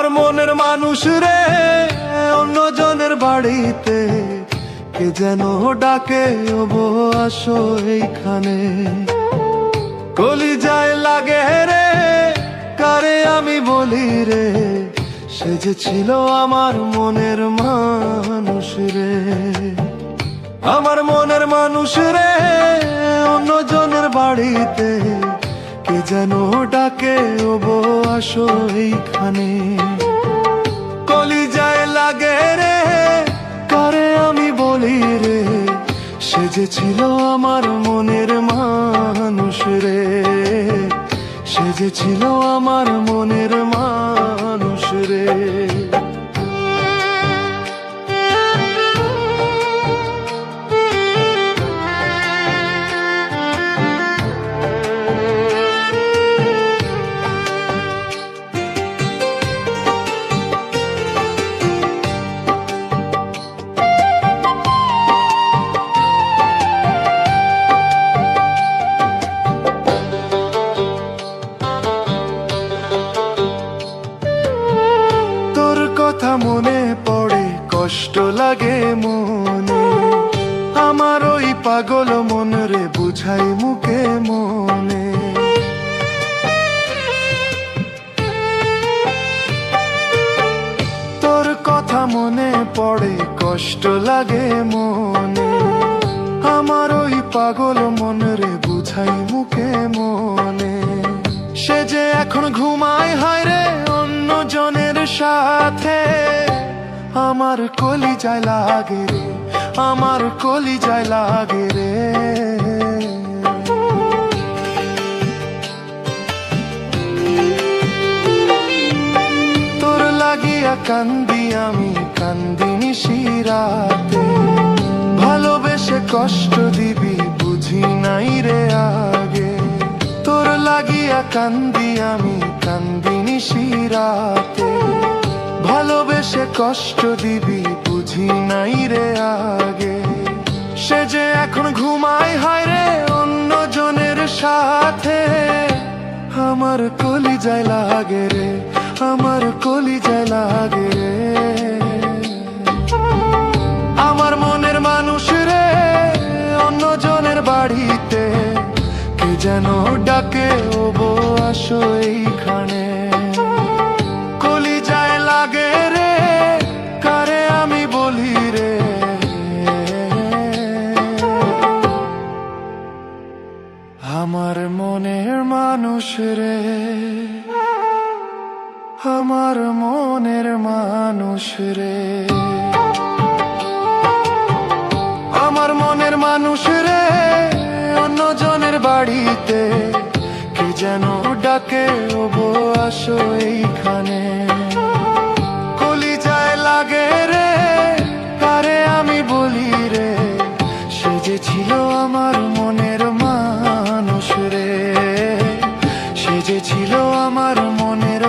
আমার মনের মানুষ রে অন্যজনের বাড়িতে কে যেন ডাকে ওবো আসো এইখানে। কলিজায় লাগে রে কারে আমি বলি রে, সে যে ছিল আমার মনের মানুষ রে। আমার মনের মানুষ রে অন্যজনের বাড়িতে কে যেন ডাকে ওবো আসো এইখানে। কলিজায় লাগে রে কারে আমি বলি রে, সে যে ছিল আমার মনের মানুষ রে, সে যে ছিল আমার মনের মানুষ রে। কথা মনে পড়ে কষ্ট লাগে মনে, আমার ওই পাগল মন রে বুঝাই মুখে মনে। তোর কথা মনে পড়ে কষ্ট লাগে মনে, আমার ওই পাগল মন রে বুঝাই মুখে মনে। সে যে এখন ঘুমায় হায় রে অন্য জনের সাথে, আমার কলিজায় লাগে রে, আমার কলিজায় লাগে রে। তোর লাগিয়া কান্দি আমি কান্দি নিশিরাতে, ভালোবেসে কষ্ট দিবি বুঝি নাই রে আগে। তোর লাগিয়া কান্দি আমি কান্দি নিশিরাতে, ভালোবেসে কষ্ট দিবি বুঝি নাই রে আগে। সে যে এখন ঘুমায় হায় রে অন্য জনের সাথে, আমার কলিজায় লাগে রে, আমার কলিজায় লাগে রে। আমার মনের মানুষ রে অন্য জনের বাড়িতে কে যেন ডাকে ওবো আসো এইখানে। কলিজায় লাগে রে কারে আমি বলি রে, আমার মনের মানুষ রে, আমার মনের মানুষ রে। আমার মনের মানুষ রে অন্যজনের বাড়িতে কে যেন ডাকে ওবো আসো এইখানে। কলিজায় লাগে রে কারে আমি বলি রে, সে যে ছিল আমার মনের মানুষ রে, সে যে ছিল আমার মনের